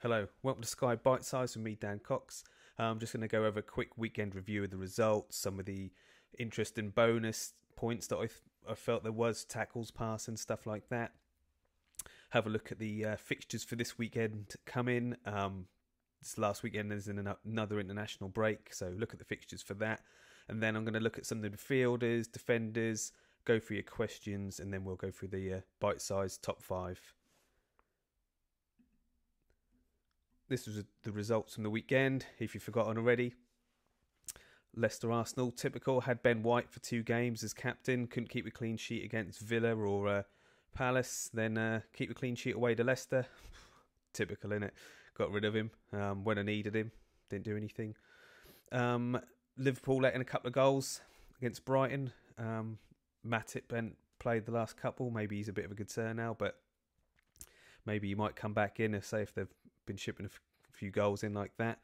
Hello, welcome to Sky Bite Size with me, Dan Cox. I'm just going to go over a quick weekend review of the results, some of the interesting bonus points that I felt there was, tackles, pass and stuff like that. Have a look at the fixtures for this weekend coming. This last weekend is in another international break, so look at the fixtures for that. And then I'm going to look at some of the midfielders, defenders, go through your questions, and then we'll go through the bite-sized top 5. This was the results from the weekend, if you've forgotten already. Leicester Arsenal, typical, had Ben White for 2 games as captain, couldn't keep a clean sheet against Villa or Palace, then keep a clean sheet away to Leicester. Typical, innit? Got rid of him when I needed him, didn't do anything. Liverpool let in a couple of goals against Brighton. Matip played the last couple, maybe he's a bit of a concern now, but maybe he might come back in if they've been shipping a few goals in like that.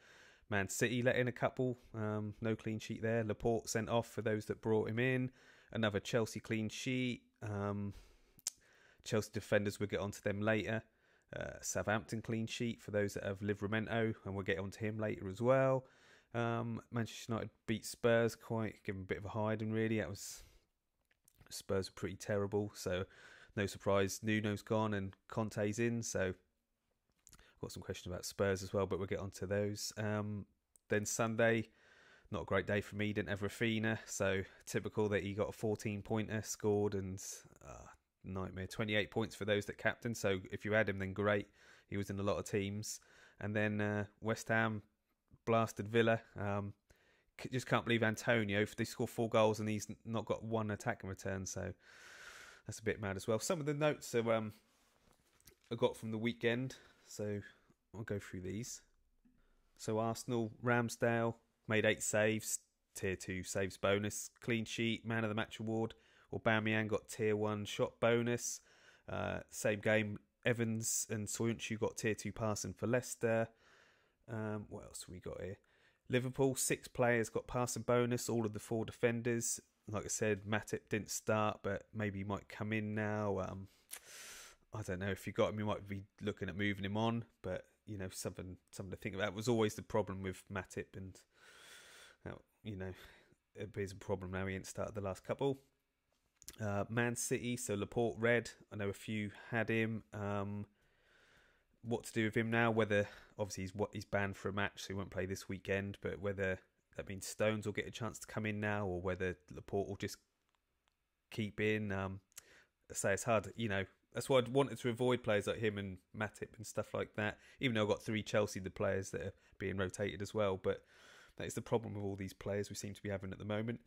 Man City let in a couple, no clean sheet there. Laporte sent off for those that brought him in. Another Chelsea clean sheet. Chelsea defenders, we'll get onto them later. Southampton clean sheet for those that have Livramento, and we'll get onto him later as well. Manchester United beat Spurs, quite give them a bit of a hiding really. That was, Spurs are pretty terrible, so no surprise Nuno's gone and Conte's in, so got some questions about Spurs as well, but we'll get onto those. Then Sunday, not a great day for me, didn't have Rafinha, so typical that he got a 14-pointer scored and nightmare. 28 points for those that captain, so if you had him then great, he was in a lot of teams. And then West Ham blasted Villa. Just can't believe Antonio, they scored 4 goals and he's not got 1 attack in return, so that's a bit mad as well. Some of the notes I got from the weekend, so I'll go through these. So Arsenal, Ramsdale made 8 saves, tier 2 saves bonus, clean sheet, man of the match award. Aubameyang got tier 1 shot bonus. Same game, Evans and Soyuncu got tier 2 passing for Leicester. What else have we got here? Liverpool, 6 players got passing bonus, all of the 4 defenders. Like I said, Matip didn't start, but maybe he might come in now. I don't know, if you got him, you might be looking at moving him on, but you know, something to think about. It was always the problem with Matip, and you know, it is a problem now. He ain't started the last couple. Man City, so Laporte red. I know a few had him. What to do with him now? Whether obviously he's banned for a match, so he won't play this weekend. But whether that means Stones will get a chance to come in now, or whether Laporte will just keep in. I say it's hard, you know. That's why I wanted to avoid players like him and Matip and stuff like that. Even though I've got 3 Chelsea the players that are being rotated as well, but that is the problem with all these players we seem to be having at the moment.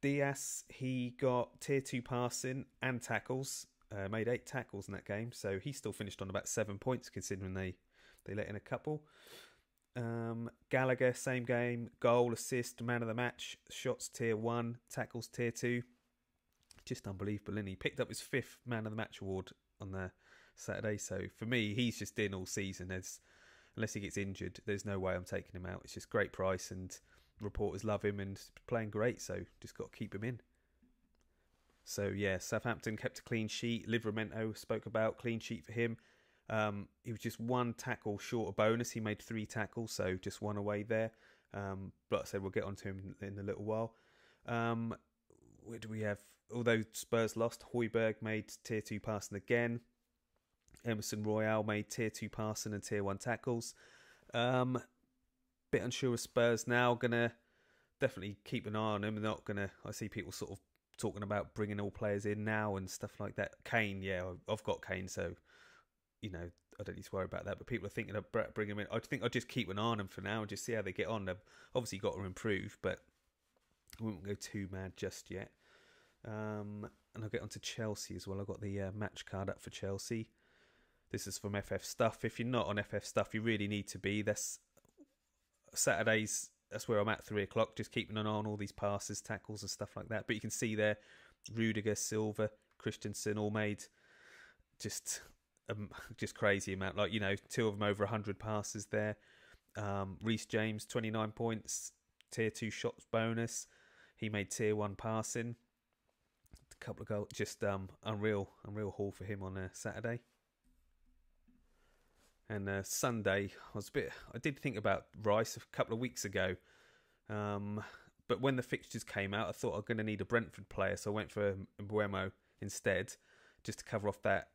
Diaz, he got tier 2 passing and tackles. Made 8 tackles in that game, so he still finished on about 7 points considering they let in a couple. Gallagher, same game, goal, assist, man of the match, shots tier 1, tackles tier 2. Just unbelievable, and he picked up his 5th man of the match award on the Saturday. So for me, he's just in all season. Unless he gets injured, there's no way I'm taking him out. It's just great price, and reporters love him and playing great, so just got to keep him in. So yeah, Southampton kept a clean sheet. Livramento spoke about clean sheet for him. He was just 1 tackle short of bonus. He made 3 tackles, so just 1 away there. But I said we'll get onto him in a little while. Where do we have? Although Spurs lost, Højbjerg made tier 2 passing again. Emerson Royale made tier 2 passing and tier 1 tackles. Bit unsure of Spurs now. Gonna definitely keep an eye on him. Not gonna. I see people sort of talking about bringing all players in now and stuff like that. Kane, yeah, I've got Kane, so you know I don't need to worry about that. But people are thinking of bringing him in. I think I'll just keep an eye on them for now and just see how they get on. They've obviously got to improve, but I won't go too mad just yet. And I'll get onto Chelsea as well. I've got the match card up for Chelsea. This is from FF Stuff. If you're not on FF Stuff, you really need to be. That's Saturdays. That's where I'm at 3 o'clock, just keeping an eye on all these passes, tackles and stuff like that. But you can see there, Rudiger, Silva, Christensen all made just crazy amount. Like, you know, 2 of them over 100 passes there. Reece James, 29 points, tier 2 shots bonus. He made tier 1 passing. A couple of goals, just unreal haul for him on Saturday. And Sunday, I did think about Rice a couple of weeks ago. But when the fixtures came out, I thought I'm going to need a Brentford player. So I went for Mbeumo instead, just to cover off that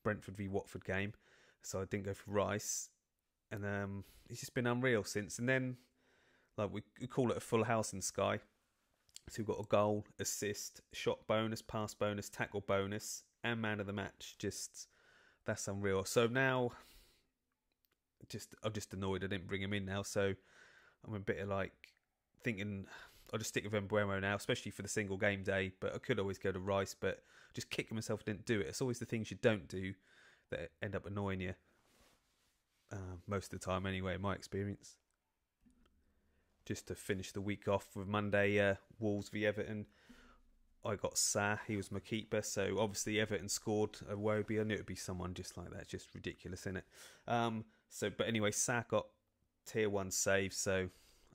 Brentford v Watford game. So I didn't go for Rice. And he's just been unreal since. And then, like, we call it a full house in Sky. So we've got a goal, assist, shot bonus, pass bonus, tackle bonus, and man of the match. That's unreal. So now, I'm just annoyed I didn't bring him in now. So I'm a bit of like thinking I'll just stick with Mbeumo now, especially for the single game day. But I could always go to Rice, but just kicking myself I didn't do it. It's always the things you don't do that end up annoying you. Most of the time anyway, in my experience. Just to finish the week off with Monday, Wolves v Everton. I got Sa, he was my keeper, so obviously Everton scored a Wobie. I knew it would be someone just like that. It's just ridiculous, isn't it? But anyway, Sa got tier 1 save, so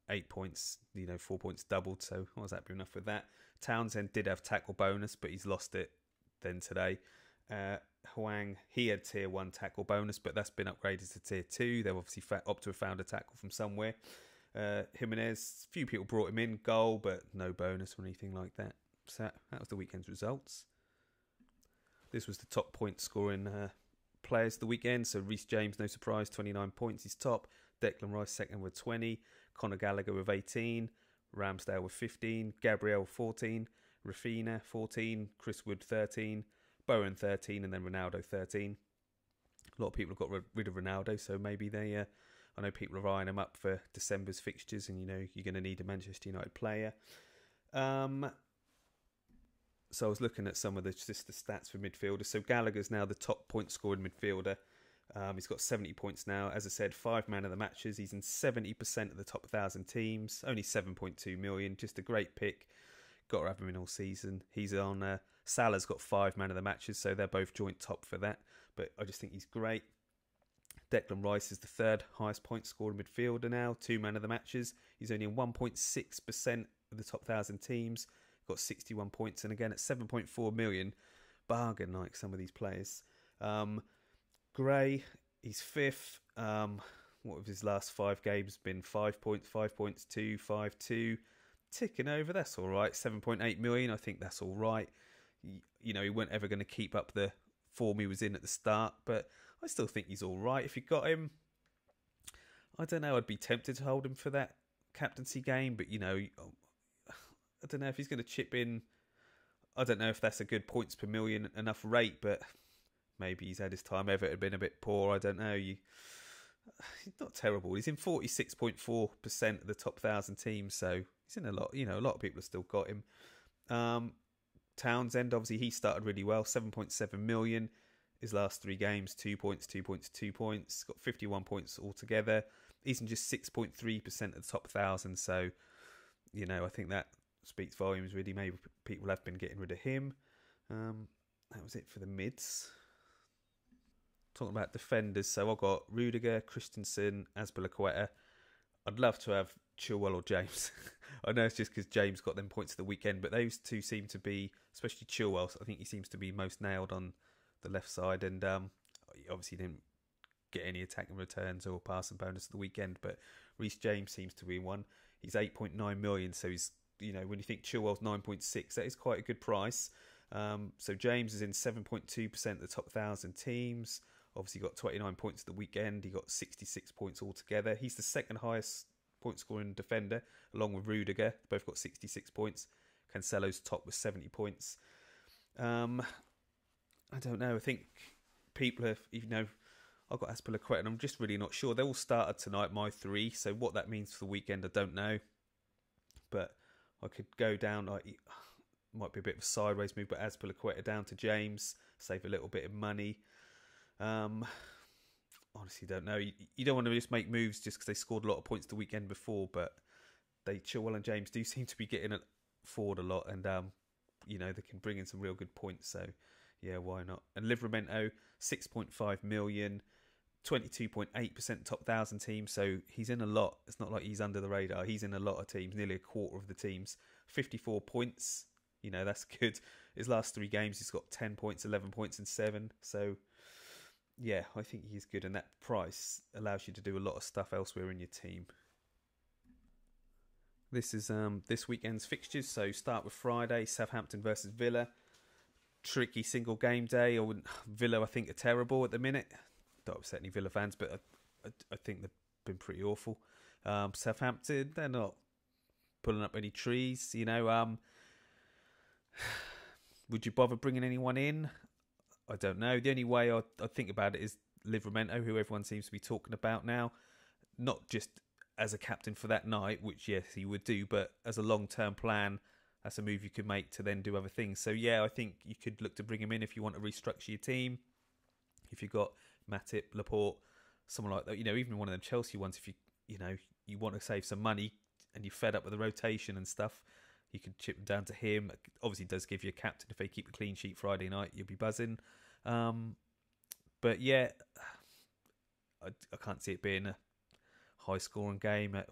8 points, 4 points doubled, so I was happy enough with that. Townsend did have tackle bonus, but he's lost it then today. Hwang, he had tier 1 tackle bonus, but that's been upgraded to tier 2. They've obviously opted to have found a tackle from somewhere. Jimenez, few people brought him in, goal, but no bonus or anything like that. So that was the weekend's results. This was the top point scoring players of the weekend. So Reece James, no surprise, 29 points, he's top. Declan Rice second with 20. Conor Gallagher with 18. Ramsdale with 15. Gabriel 14. Rafinha 14. Chris Wood 13. Bowen 13, and then Ronaldo 13. A lot of people have got rid of Ronaldo, so maybe they... I know people are eyeing him up for December's fixtures, and you're going to need a Manchester United player. So I was looking at some of the stats for midfielders. So Gallagher's now the top point scoring midfielder. He's got 70 points now. As I said, 5 man of the matches. He's in 70% of the top 1,000 teams. Only 7.2 million. Just a great pick. Got to have him in all season. He's on... Salah's got 5 man of the matches, so they're both joint top for that. But I just think he's great. Declan Rice is the 3rd highest point scoring midfielder now. 2 man of the matches. He's only in 1.6% of the top 1,000 teams. Got 61 points, and again at 7.4 million, bargain like some of these players. Gray, he's 5th. What have his last 5 games been? 5 points, 5 points, 2, 5, 2. Ticking over, that's all right. 7.8 million, I think that's all right. He weren't ever going to keep up the form he was in at the start, but I still think he's all right. If you got him, I don't know, I'd be tempted to hold him for that captaincy game, but I don't know if he's going to chip in. I don't know if that's a good points per million enough rate, but maybe he's had his time. Everett had been a bit poor. I don't know. He's not terrible. He's in 46.4% of the top 1,000 teams, so he's in a lot. A lot of people have still got him. Townsend, obviously, he started really well. 7.7 million. His last 3 games, 2 points, 2 points, 2 points. Got 51 points altogether. He's in just 6.3% of the top 1,000, so I think that speaks volumes really. Maybe people have been getting rid of him. That was it for the mids. Talking about defenders, so I've got Rudiger, Christensen, Azpilicueta. I'd love to have Chilwell or James. I know it's just because James got them points of the weekend, but those two seem to be, especially Chilwell, I think he seems to be most nailed on the left side, and he obviously didn't get any attacking returns or passing bonus of the weekend, but Reece James seems to be one. He's 8.9 million, so he's, when you think Chilwell's 9.6, that is quite a good price. So James is in 7.2% of the top 1,000 teams. Obviously got 29 points at the weekend. He got 66 points altogether. He's the 2nd highest point scoring defender, along with Rudiger. Both got 66 points. Cancelo's top with 70 points. I don't know. I think people have, I've got Azpilicueta and I'm just really not sure. They all started tonight, my 3. So what that means for the weekend, I don't know. But I could go down, might be a bit of a sideways move, but Azpilicueta down to James, save a little bit of money. Honestly, don't know. You don't want to just make moves just because they scored a lot of points the weekend before, but Chilwell and James do seem to be getting forward a lot, and they can bring in some real good points. So yeah, why not? And Livramento, 6.5 million, 22.8% top 1,000 teams. So he's in a lot. It's not like he's under the radar. He's in a lot of teams, nearly a quarter of the teams. 54 points. That's good. His last 3 games, he's got 10 points, 11 points, and 7. So yeah, I think he's good, and that price allows you to do a lot of stuff elsewhere in your team. This is this weekend's fixtures. So start with Friday, Southampton versus Villa. Tricky single game day. Villa, I think, are terrible at the minute. Don't upset any Villa fans, but I think they've been pretty awful. Southampton, they're not pulling up any trees. Would you bother bringing anyone in? I don't know. The only way I think about it is Livramento, who everyone seems to be talking about now. Not just as a captain for that night, which, yes, he would do, but as a long-term plan, that's a move you could make to then do other things. So, yeah, I think you could look to bring him in if you want to restructure your team. If you've got Matip, Laporte, someone like that, even one of them Chelsea ones, if you want to save some money and you're fed up with the rotation and stuff, you could chip them down to him. Obviously, it does give you a captain. If they keep a clean sheet Friday night, you'll be buzzing. But yeah, I can't see it being a high-scoring game at,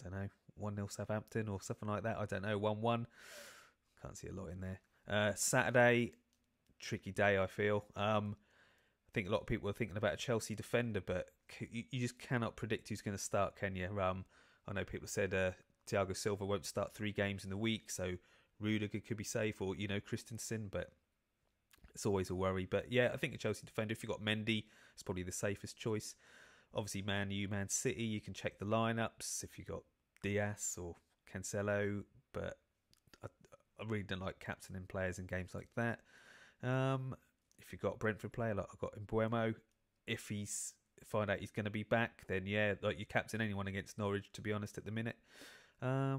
I don't know, 1-0 Southampton or something like that. I don't know, 1-1. Can't see a lot in there. Saturday, tricky day, I feel. I think a lot of people are thinking about a Chelsea defender, but you just cannot predict who's going to start, can you? I know people said Thiago Silva won't start 3 games in the week, so Rudiger could be safe, or, Christensen, but it's always a worry. But yeah, I think a Chelsea defender, if you've got Mendy, it's probably the safest choice. Obviously, Man U, Man City, you can check the lineups if you've got Diaz or Cancelo, but I really don't like captaining players in games like that. If you've got a Brentford player, like I've got Mbuemo, if find out he's going to be back, then yeah, like you captain anyone against Norwich, to be honest, at the minute. But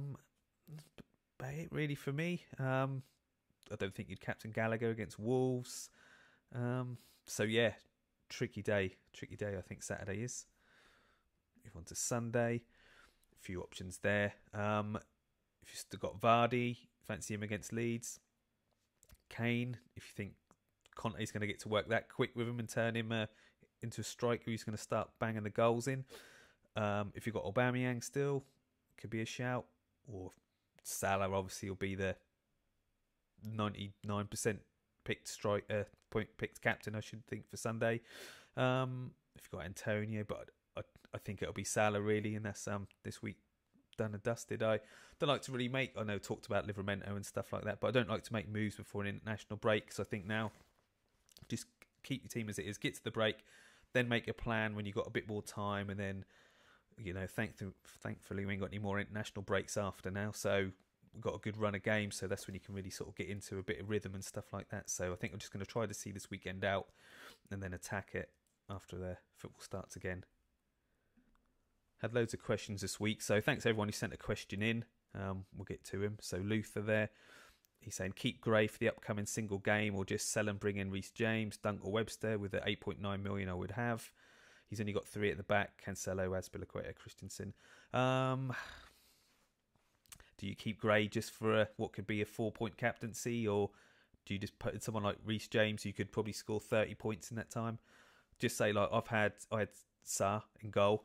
it really for me, I don't think you'd captain Gallagher against Wolves. So yeah, tricky day. I think Saturday is. Move on to Sunday. A few options there. If you've still got Vardy, fancy him against Leeds. Kane, if you think Conte's going to get to work that quick with him and turn him into a striker who's going to start banging the goals in. If you've got Aubameyang still, could be a shout. Or Salah obviously will be the 99% picked captain, I should think, for Sunday. If you've got Antonio, but I think it'll be Salah really, and that's this week done and dusted. I don't like to really talked about Livramento and stuff like that, but I don't like to make moves before an international break. So I think now just keep your team as it is, get to the break, then make a plan when you've got a bit more time, and then thankfully we ain't got any more international breaks after now, so we've got a good run of games, so that's when you can really sort of get into a bit of rhythm and stuff like that. So I think I'm just going to try to see this weekend out and then attack it after the football starts again. Had loads of questions this week, so thanks everyone who sent a question in. We'll get to him. So Luther there, he's saying keep Gray for the upcoming single game, or just sell and bring in Reece James, Dunk or Webster with the 8.9 million I would have. He's only got 3 at the back: Cancelo, Azpilicueta, Christensen. Do you keep Gray just for what could be a 4-point captaincy, or do you just put in someone like Reece James who could probably score 30 points in that time? Just say, like, I had Sarr in goal.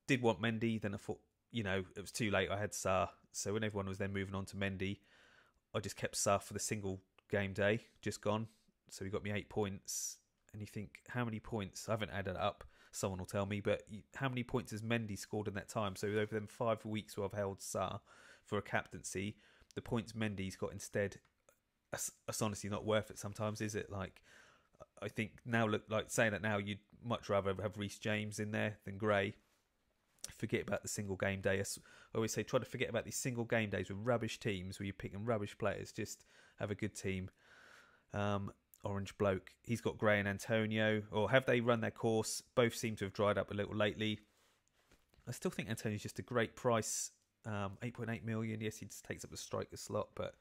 Did want Mendy, then I thought, it was too late. I had Sarr. So when everyone was then moving on to Mendy, I just kept Sarr for the single game day, just gone. So he got me 8 points. And you think, how many points? I haven't added it up. Someone will tell me. But how many points has Mendy scored in that time? So over them 5 weeks where I've held Sarr for a captaincy, the points Mendy's got instead, that's honestly not worth it sometimes, is it? Like, I think now, look, like saying that now, you'd much rather have Reece James in there than Gray. Forget about the single game day. I always say try to forget about these single game days with rubbish teams where you're picking rubbish players. Just have a good team. Orange bloke, he's got Gray and Antonio, or have they run their course? Both seem to have dried up a little lately. I still think Antonio's just a great price. 8.8 million. Yes, he just takes up the striker slot, but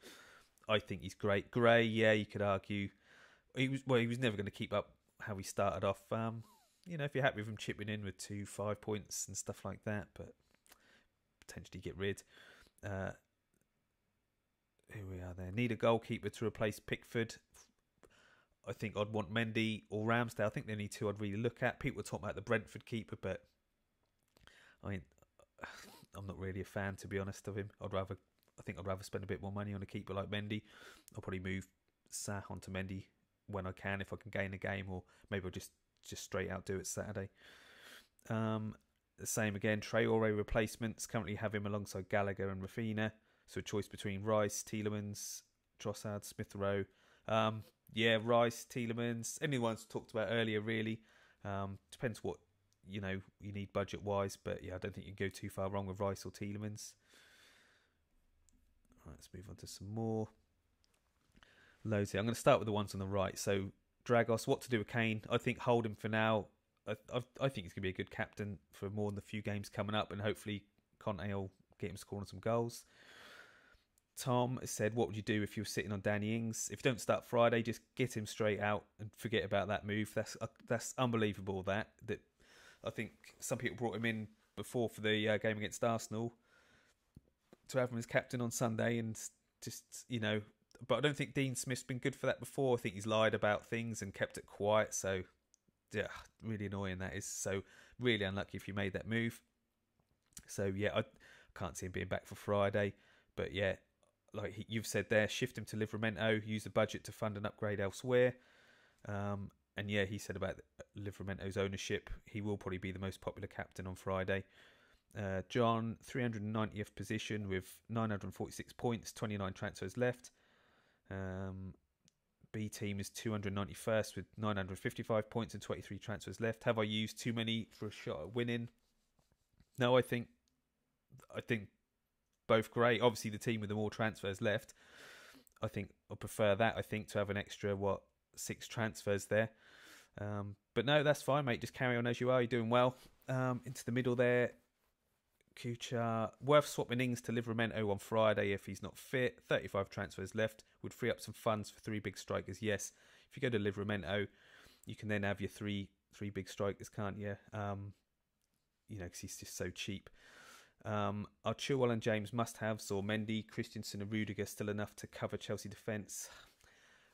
I think he's great. Gray, yeah, you could argue he was never going to keep up how he started off. If you're happy with him chipping in with 5 points and stuff like that, but potentially get rid. Here we are there. Need a goalkeeper to replace Pickford. I think I'd want Mendy or Ramsdale. I think the only 2 I'd really look at. People were talking about the Brentford keeper, but I'm not really a fan, to be honest, of him. I'd rather spend a bit more money on a keeper like Mendy. I'll probably move Sah onto Mendy when I can, if I can gain a game, or maybe I'll just just straight out do it Saturday. The same again, Traore replacements. Currently have him alongside Gallagher and Raphinha. So a choice between Rice, Tielemans, Trossard, Smith Rowe. Rice, Tielemans. Anyone's talked about earlier, really. Depends what you need budget-wise. But yeah, I don't think you can go too far wrong with Rice or Tielemans. Right, let's move on to some more. Loads here. I'm going to start with the ones on the right. So Dragos, what to do with Kane? I think hold him for now. I think he's going to be a good captain for more than the few games coming up, and hopefully Conte will get him scoring some goals. Tom said, what would you do if you were sitting on Danny Ings? If you don't start Friday, just get him straight out and forget about that move. That's unbelievable, that I think some people brought him in before for the game against Arsenal to have him as captain on Sunday, and just, but I don't think Dean Smith's been good for that before. I think he's lied about things and kept it quiet, so yeah, really annoying that is. So really unlucky if you made that move. So yeah, I can't see him being back for Friday. But yeah, like you've said there, shift him to Livramento, use the budget to fund an upgrade elsewhere. And yeah, he said about Livramento's ownership, he will probably be the most popular captain on Friday. John, 390th position with 946 points, 29 transfers left. B team is 291st with 955 points and 23 transfers left. Have I used too many for a shot at winning? No, I think both great. Obviously, the team with the more transfers left, I think I prefer that. I think to have an extra 6 transfers there. But no, that's fine, mate. Just carry on as you are. You're doing well. Into the middle there. Kuchar, worth swapping Ings to Livramento on Friday if he's not fit. 35 transfers left. Would free up some funds for 3 big strikers. Yes, if you go to Livramento, you can then have your three big strikers, can't you? Because he's just so cheap. Are Chilwell and James must-haves, or Mendy, Christensen and Rudiger still enough to cover Chelsea defence?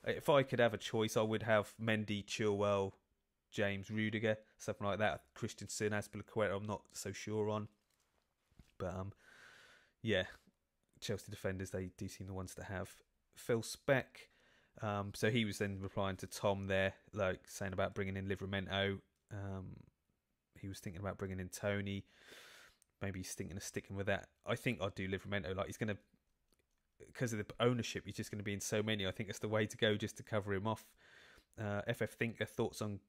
If I could have a choice, I would have Mendy, Chilwell, James, Rudiger, something like that. Christensen, Azpilicueta, I'm not so sure on. But yeah, Chelsea defenders, they do seem the ones to have. Phil Speck, so he was then replying to Tom there, like saying about bringing in Livramento. He was thinking about bringing in Tony. Maybe he's thinking of sticking with that. I think I'd do Livramento. Like he's going to, because of the ownership, he's just going to be in so many. I think it's the way to go just to cover him off. FF Thinker, thoughts on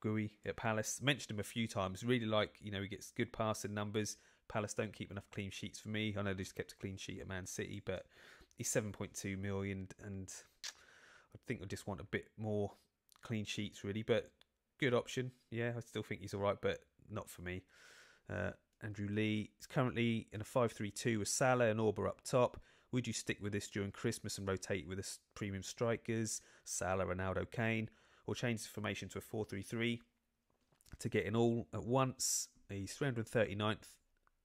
Gui at Palace? Mentioned him a few times. Really like, he gets good passing numbers. Palace don't keep enough clean sheets for me. I know they just kept a clean sheet at Man City, but he's 7.2 million, and I think I just want a bit more clean sheets, really. But good option. Yeah, I still think he's all right, but not for me. Andrew Lee is currently in a 5-3-2 with Salah and Auber up top. Would you stick with this during Christmas and rotate with the premium strikers, Salah, Ronaldo, Kane, or change the formation to a 4-3-3 to get in all at once? He's 339th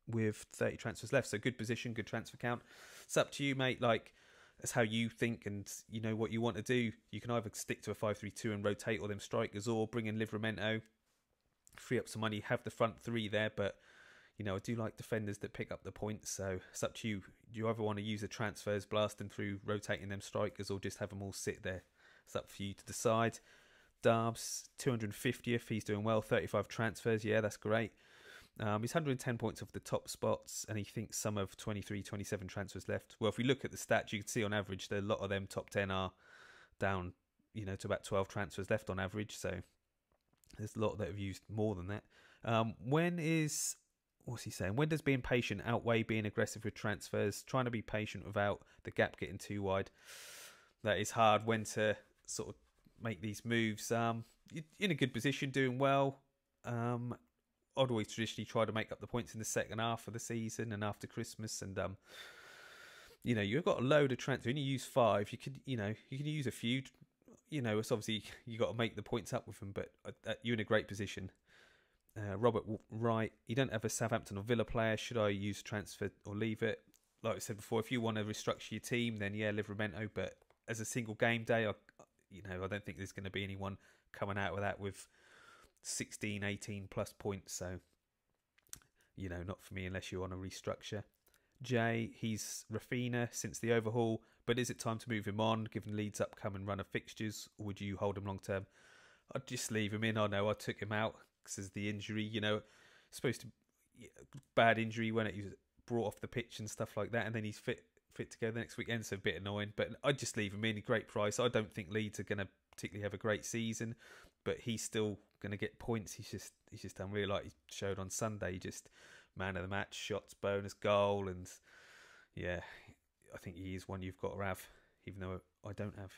with 30 transfers left, so good position, good transfer count. It's up to you, mate. Like, that's how you think and you know what you want to do. You can either stick to a 5-3-2 and rotate all them strikers, or bring in Livramento, free up some money, have the front 3 there. But I do like defenders that pick up the points, so it's up to you. Do you either want to use the transfers, blasting through, rotating them strikers, or just have them all sit there? It's up for you to decide. Darbs, 250th, he's doing well, 35 transfers, yeah, that's great. He's 110 points off the top spots, and he thinks some of 23, 27 transfers left. Well, if we look at the stats, you can see on average that a lot of them top 10 are down, to about 12 transfers left on average, so there's a lot that have used more than that. What's he saying? When does being patient outweigh being aggressive with transfers? Trying to be patient without the gap getting too wide. That is hard when to sort of make these moves. You're in a good position, doing well. I'd always traditionally try to make up the points in the second half of the season and after Christmas. And, you've got a load of transfers. When you use 5, you can use a few. It's obviously you got to make the points up with them, but you're in a great position. Robert Wright, you don't have a Southampton or Villa player. Should I use transfer or leave it? Like I said before, if you want to restructure your team, then yeah, Livramento. But as a single game day, I don't think there's going to be anyone coming out with that with 16, 18 plus points. So, not for me unless you want to restructure. Jay, he's Raphinha since the overhaul, but is it time to move him on, given Leeds' upcoming run of fixtures, or would you hold him long term? I'd just leave him in. I know I took him out because of the injury. You know, supposed to bad injury when he was brought off the pitch and stuff like that, and then he's fit to go the next weekend. So a bit annoying, but I'd just leave him in. A great price. I don't think Leeds are going to particularly have a great season, but he's still going to get points. He's just unreal. Like he showed on Sunday, just man of the match, shots, bonus, goal, and yeah, I think he is one you've got to have, even though I don't have.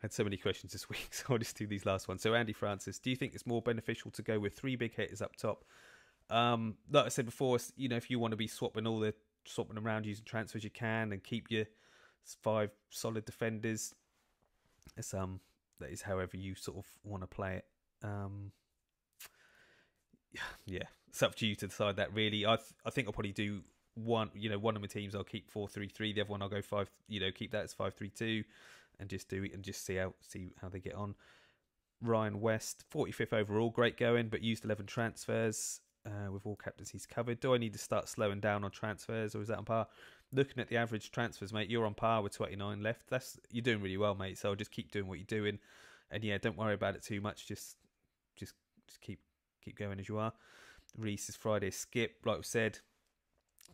Had so many questions this week, so I'll just do these last ones. So Andy Francis, do you think it's more beneficial to go with 3 big hitters up top? Like I said before, you know, if you want to be swapping around using transfers, you can, and keep your 5 solid defenders. It's that is however you sort of want to play it. Yeah, it's up to you to decide that. Really, I think I'll probably do one. You know, one of my teams I'll keep 4-3-3. The other one I'll go 5. You know, keep that as 5-3-2. And just do it and just see how they get on. Ryan West, 45th overall, great going, but used 11 transfers with all captaincies covered. Do I need to start slowing down on transfers, or is that on par? Looking at the average transfers, mate, you're on par with 29 left. You're doing really well, mate. So I'll just keep doing what you're doing, and yeah, don't worry about it too much. Just keep going as you are. Reese's Friday skip, like we said,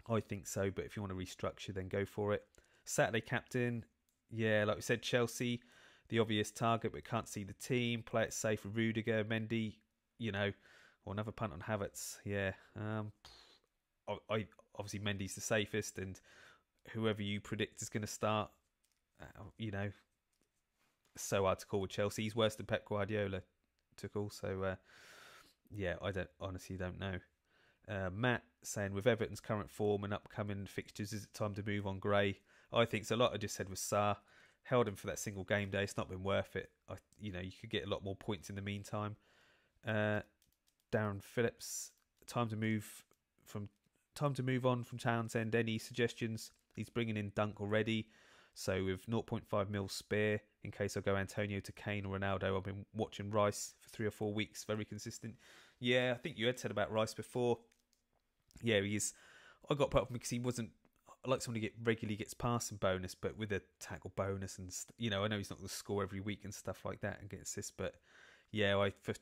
I think so. But if you want to restructure, then go for it. Saturday captain. Yeah, like we said, Chelsea, the obvious target, but can't see the team. Play it safe with Rudiger, Mendy, you know, or another punt on Havertz. Yeah, I obviously Mendy's the safest, and whoever you predict is going to start, you know, so hard to call with Chelsea. He's worse than Pep Guardiola took all. So, yeah, I honestly don't know. Matt saying, with Everton's current form and upcoming fixtures, is it time to move on Gray? I think so. Like I just said with Sarr, held him for that single game day. It's not been worth it. You could get a lot more points in the meantime. Darren Phillips, time to move on from Townsend. Any suggestions? He's bringing in Dunk already. So with 0.5 mil spare, in case I go Antonio to Kane or Ronaldo, I've been watching Rice for 3 or 4 weeks. Very consistent. Yeah, I think you had said about Rice before. Yeah, he is. I got put up because he wasn't. I like someone who regularly gets passing bonus, but with a tackle bonus, and I know he's not going to score every week and stuff like that and get assists, but yeah, for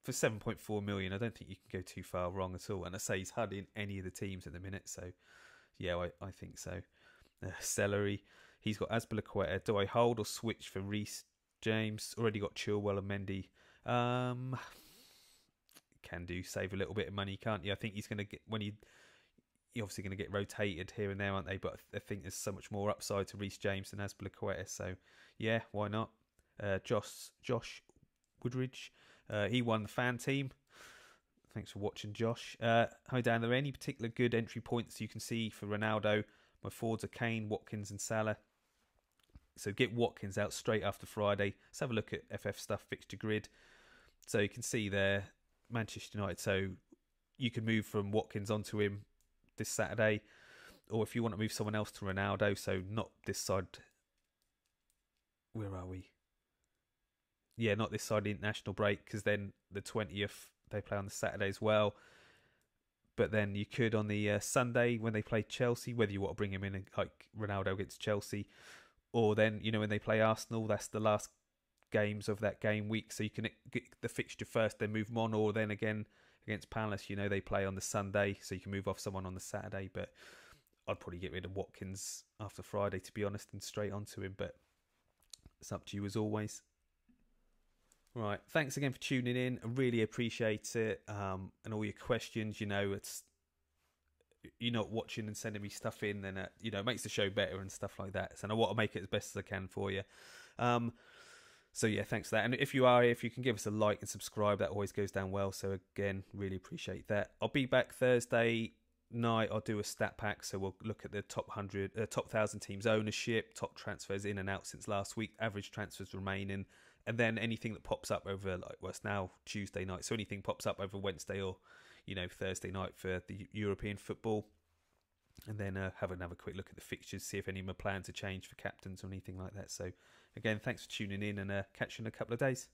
7.4 million, I don't think you can go too far wrong at all. And I say he's hardly in any of the teams at the minute, so yeah, I think so. Celery, he's got Azpilicueta. Do I hold or switch for Reece James? Already got Chilwell and Mendy. Can do, save a little bit of money, can't you? I think he's going to get you're obviously going to get rotated here and there, aren't they? But I think there's so much more upside to Reece James than Azpilicueta. So, yeah, why not? Josh Woodridge, he won the fan team. Thanks for watching, Josh. Hi, Dan. Are there any particular good entry points you can see for Ronaldo? My forwards are Kane, Watkins and Salah. So get Watkins out straight after Friday. Let's have a look at FF stuff, fixture grid. So you can see there, Manchester United. So you can move from Watkins onto him this Saturday, or if you want to move someone else to Ronaldo, so not this side. Where are we? Yeah, not this side of the international break, because then the 20th they play on the Saturday as well. But then you could on the Sunday when they play Chelsea, whether you want to bring him in like Ronaldo against Chelsea, or then when they play Arsenal, that's the last games of that game week, so you can get the fixture first, then move them on, or then again against Palace, they play on the Sunday, so you can move off someone on the Saturday. But I'd probably get rid of Watkins after Friday, to be honest, and straight onto him. But it's up to you as always. Right, thanks again for tuning in. I really appreciate it, and all your questions. It's watching and sending me stuff in, then it makes the show better and stuff like that. So I want to make it as best as I can for you. So yeah, thanks for that. And if you are here, if you can give us a like and subscribe, that always goes down well. So again, really appreciate that. I'll be back Thursday night. I'll do a stat pack. So we'll look at the top 1,000 teams ownership, top transfers in and out since last week, average transfers remaining, and then anything that pops up over, it's now Tuesday night. So anything pops up over Wednesday or, Thursday night for the European football. And then have another quick look at the fixtures, see if any of my plans are changed for captains or anything like that. So again, thanks for tuning in, and catch you in a couple of days.